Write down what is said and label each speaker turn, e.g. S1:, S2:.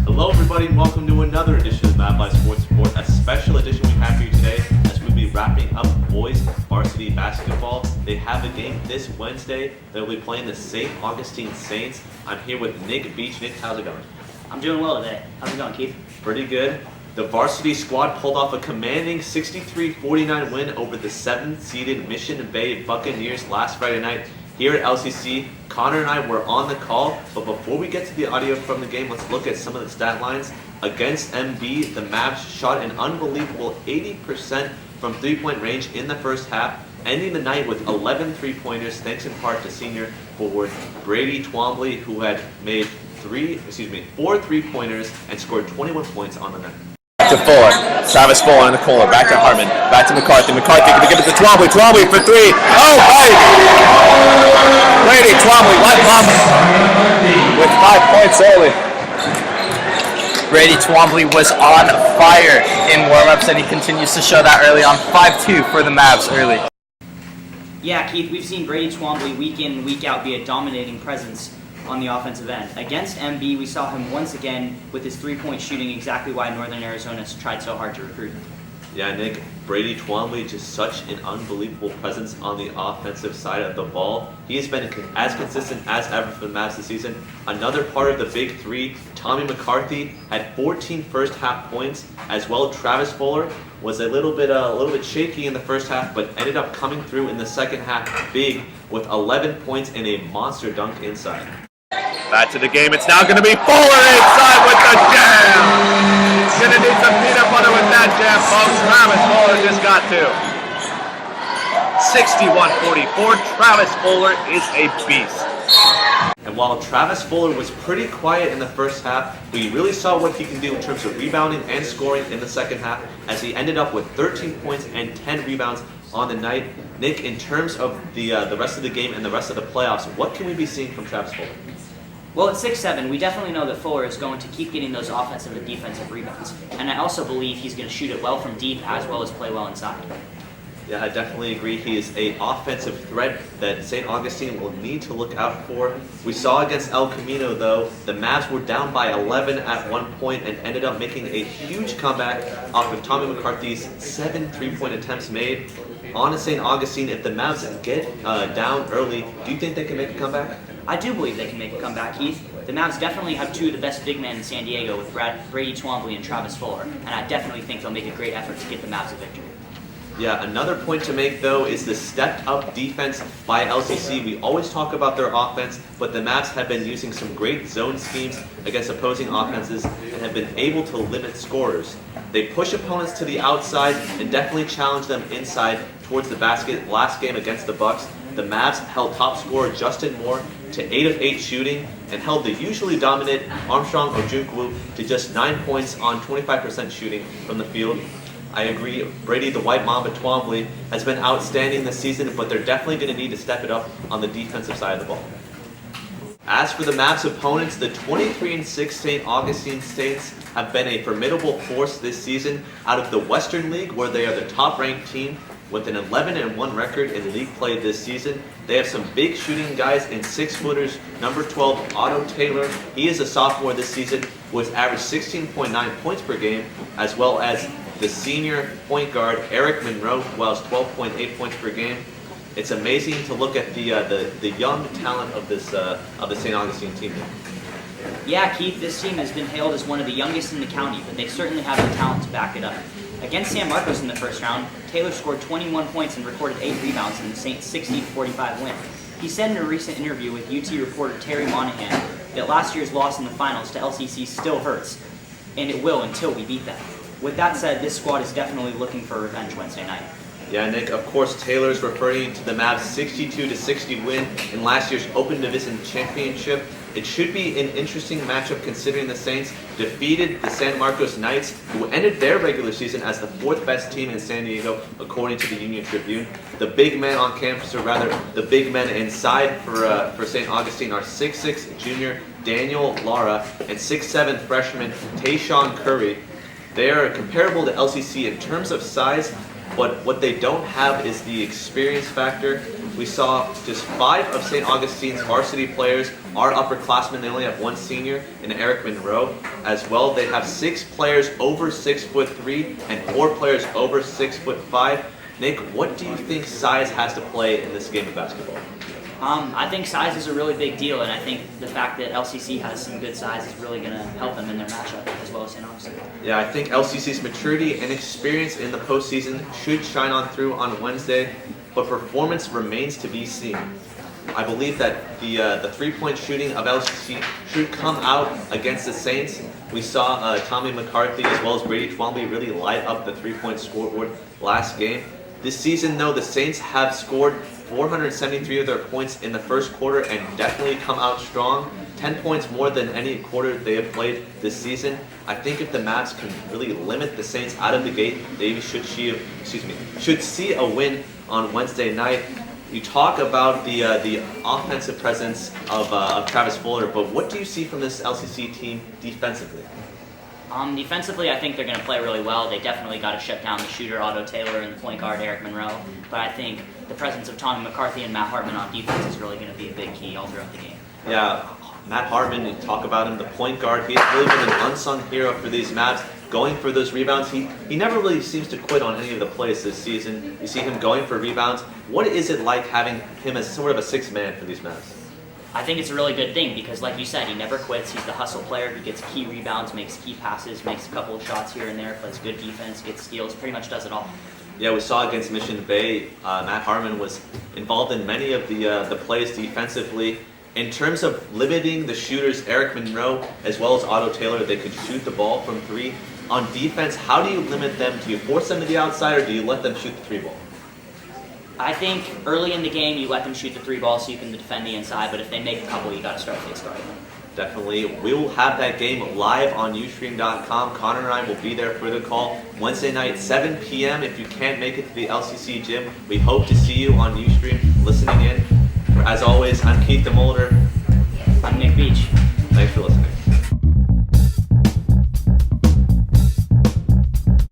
S1: Hello everybody and welcome to another edition of MavLife Sports Report, a special edition we have for you today as we'll be wrapping up boys varsity basketball. They have a game this Wednesday. They'll be playing the Saint Augustine Saints. I'm here with Nick Beach. Nick, how's it going?
S2: I'm doing well today. How's it going, Keith?
S1: Pretty good. The varsity squad pulled off a commanding 63-49 win over the 7th-seeded Mission Bay Buccaneers last Friday night here at LCC. Connor and I were on the call, but before we get to the audio from the game, let's look at some of the stat lines. Against MB, the Mavs shot an unbelievable 80% from three-point range in the first half, ending the night with 11 three-pointers, thanks in part to senior forward Brady Twombly, who had made four three-pointers and scored 21 points on the night.
S3: To Fuller, Travis Fuller in the corner, back to Hartman, back to McCarthy can give it to Twombly for three. Oh, right! Brady Twombly, white bomb with 5 points early.
S4: Brady Twombly was on fire in warm-ups, and he continues to show that early on. 5-2 for the Mavs early.
S2: Yeah, Keith, we've seen Brady Twombly week in, week out be a dominating presence on the offensive end. Against MB, we saw him once again with his three-point shooting, exactly why Northern Arizona's tried so hard to recruit him.
S1: Yeah, Nick, Brady Twombly, just such an unbelievable presence on the offensive side of the ball. He has been as consistent as ever for the Mavs this season. Another part of the big three, Tommy McCarthy had 14 first-half points, as well. Travis Fuller was a little bit shaky in the first half, but ended up coming through in the second half big with 11 points and a monster dunk inside.
S3: Back to the game, it's now going to be Fuller inside with the jam! Gonna need some peanut butter with that jam, folks. Travis Fuller just got two. 61-44, Travis Fuller is a beast.
S1: And while Travis Fuller was pretty quiet in the first half, we really saw what he can do in terms of rebounding and scoring in the second half, as he ended up with 13 points and 10 rebounds on the night. Nick, in terms of the rest of the game and the rest of the playoffs, what can we be seeing from Travis Fuller?
S2: Well, at 6'7", we definitely know that Fuller is going to keep getting those offensive and defensive rebounds. And I also believe he's going to shoot it well from deep as well as play well inside.
S1: Yeah, I definitely agree. He is an offensive threat that Saint Augustine will need to look out for. We saw against El Camino, though, the Mavs were down by 11 at one point and ended up making a huge comeback off of Tommy McCarthy's 7 three-point attempts made. On Saint Augustine, if the Mavs get down early, do you think they can make a comeback?
S2: I do believe they can make a comeback, Keith. The Mavs definitely have two of the best big men in San Diego with Brady Twombly and Travis Fuller, and I definitely think they'll make a great effort to get the Mavs a victory.
S1: Yeah, another point to make, though, is the stepped-up defense by LCC. We always talk about their offense, but the Mavs have been using some great zone schemes against opposing offenses and have been able to limit scorers. They push opponents to the outside and definitely challenge them inside towards the basket. Last game against the Bucs, the Mavs held top scorer Justin Moore to 8 of 8 shooting and held the usually dominant Armstrong Ojukwu to just 9 points on 25% shooting from the field. I agree, Brady the White Mamba Twombly has been outstanding this season, but they're definitely going to need to step it up on the defensive side of the ball. As for the Mavs' opponents, the 23-6 Saint Augustine Saints have been a formidable force this season out of the Western League, where they are the top-ranked team with an 11-1 record in league play this season. They have some big shooting guys in 6-footers. Number 12, Otto Taylor. He is a sophomore this season with average 16.9 points per game, as well as the senior point guard Eric Monroe, who has 12.8 points per game. It's amazing to look at the young talent of the Saint Augustine team.
S2: Yeah, Keith, this team has been hailed as one of the youngest in the county, but they certainly have the talent to back it up. Against San Marcos in the first round, Taylor scored 21 points and recorded 8 rebounds in the Saints' 60-45 win. He said in a recent interview with UT reporter Terry Monahan that last year's loss in the finals to LCC still hurts, and it will until we beat them. With that said, this squad is definitely looking for revenge Wednesday night.
S1: Yeah, Nick, of course, Taylor's referring to the Mavs' 62-60 win in last year's Open Division Championship. It should be an interesting matchup considering the Saints defeated the San Marcos Knights, who ended their regular season as the 4th best team in San Diego, according to the Union Tribune. The big men on campus, or rather the big men inside for St. Augustine, are 6'6" junior Daniel Lara and 6'7" freshman Tayshawn Curry. They are comparable to LCC in terms of size, but what they don't have is the experience factor. We saw just 5 of Saint Augustine's varsity players are upperclassmen. They only have 1 senior in Eric Monroe. As well, they have 6 players over 6'3" and 4 players over 6'5". Nick, what do you think size has to play in this game of basketball?
S2: I think size is a really big deal, and I think the fact that LCC has some good size is really going to help them in their matchup as well as Saint Augustine.
S1: Yeah, I think LCC's maturity and experience in the postseason should shine on through on Wednesday, but performance remains to be seen. I believe that the three-point shooting of LCC should come out against the Saints. We saw Tommy McCarthy as well as Brady Twombly really light up the three-point scoreboard last game. This season, though, the Saints have scored 473 of their points in the first quarter and definitely come out strong. 10 points more than any quarter they have played this season. I think if the Mavs can really limit the Saints out of the gate, they should see a win on Wednesday night. You talk about the offensive presence of Travis Fuller, but what do you see from this LCC team defensively?
S2: Defensively, I think they're going to play really well. They definitely got to shut down the shooter Otto Taylor and the point guard Eric Monroe. But I think the presence of Tommy McCarthy and Matt Hartman on defense is really going to be a big key all throughout the game.
S1: Yeah, Matt Hartman, you talk about him, the point guard. He's really been an unsung hero for these Mavs, going for those rebounds. He never really seems to quit on any of the plays this season. You see him going for rebounds. What is it like having him as sort of a sixth man for these Mavs?
S2: I think it's a really good thing because, like you said, he never quits. He's the hustle player. He gets key rebounds, makes key passes, makes a couple of shots here and there, plays good defense, gets steals, pretty much does it all.
S1: Yeah, we saw against Mission Bay, Matt Hartman was involved in many of the plays defensively. In terms of limiting the shooters, Eric Monroe as well as Otto Taylor, they could shoot the ball from 3. On defense, how do you limit them? Do you force them to the outside or do you let them shoot the 3 ball?
S2: I think early in the game you let them shoot the 3 ball so you can defend the inside, but if they make a couple, you got to start face guarding them.
S1: Definitely. We will have that game live on Ustream.com. Connor and I will be there for the call Wednesday night, 7 p.m. If you can't make it to the LCC gym, we hope to see you on Ustream listening in. As always, I'm Keith Demolder.
S2: I'm Nick Beach.